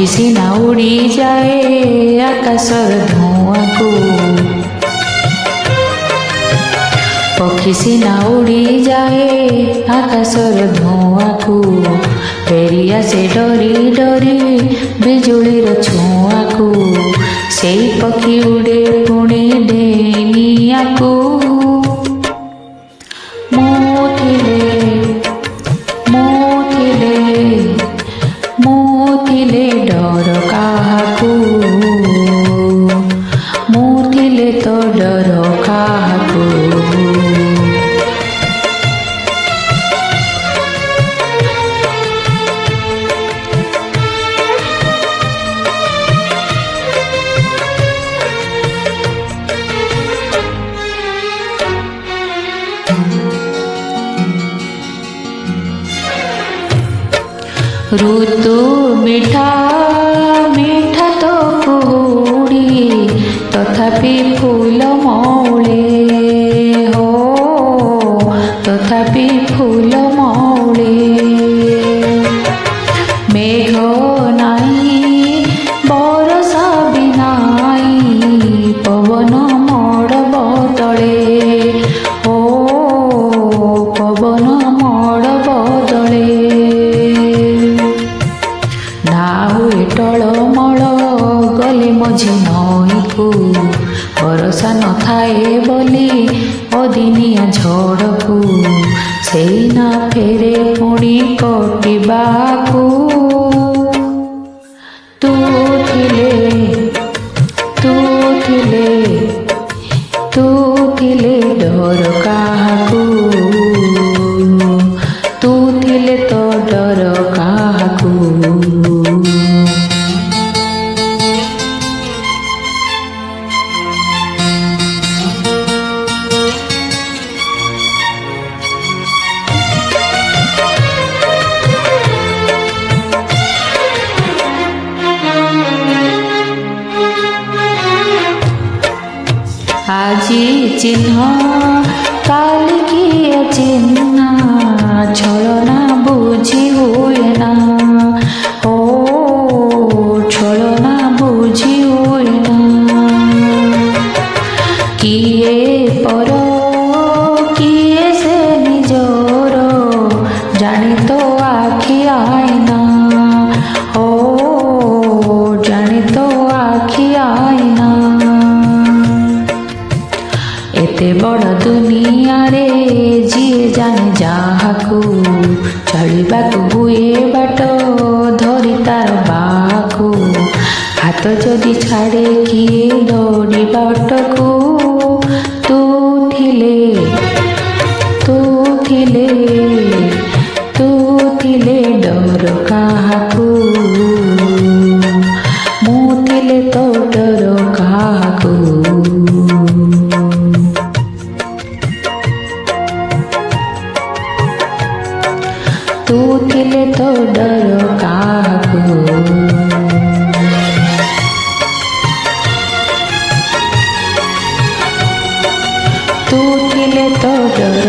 ପକ୍ଷୀ ସିନା ଉଡ଼ିଯାଏ ଆକାଶର ଧୂଆଁକୁ, ପକ୍ଷୀ ସିନା ଉଡ଼ିଯାଏ ଆକାଶର ଧୂଆଁକୁ, ଫେରି ଆସେ ଡରି ଡରି ବିଜୁଳିର ଛୁଆଁକୁ, ସେଇ ପକ୍ଷୀ ଉଡ଼େ ପୁଣି ଡେଇଁଆକୁ। ମୁଁ ଥିଲେ ଡର କାହାକୁ, ମୁଁ ଥିଲେ ତ ଡର କାହାକୁ। ଋତୁ ମିଠା ମିଠା ତ କୁହୁଡ଼ି, ତଥାପି ଫୁଲ ମଉଳେ ହୋ, ତଥାପି ଫୁଲ ମଉଳେ। ମେଘ ନାହିଁ ବରଷା ବି ନାହିଁ, ପବନ ମୋଡ଼ ବଦଳେ ହୋ, ପବନ ମୋଡ଼ ବଦଳେ। ନା ହୁଏ ଟଳମଳ ଗଲେ ମଝି ନଈକୁ, ଭରସା ନଥାଏ ବୋଲି ଅଦିନିଆ ଝଡ଼କୁ, ସେଇ ନା ଫେରେ ପୁଣି କଟିବାକୁ। ତୁ ଥିଲେ ତୁ ଥିଲେ ତୁ ଥିଲେ ଡର କାହାକୁ, ତୁ ଥିଲେ ତ ଡର କାହାକୁ। আজি চিহ্ন কালি কিয়ে চিহ্না, ছলনা বুঝি হুয়ে না ও, ছলনা বুঝি হুয়ে না। কিয়ে পর কিয়ে সে নিজর, জানি তো আখি আয়না ও, জানি তো আখি আয়না। এতে বড় দুনিয়ারে ଯିଏ ଜାଣେ ଯାହାକୁ, ଚଳିବାକୁ ହୁଏ ବାଟ ଧରି ତାର ବାହାକୁ, ହାତ ଯଦି ଛାଡ଼େ କିଏ ଦୌଡ଼ିବା ବାଟକୁ। ତୁ ଥିଲେ ତୁ ଥିଲେ ତୁ ଥିଲେ ଡର କାହାକୁ, ମୁଁ ଥିଲେ ତ ଡର କାହାକୁ। ତୁ ଥିଲେ ତ ଡର କାହାକୁ, ତୁ ଥିଲେ ତ ଡର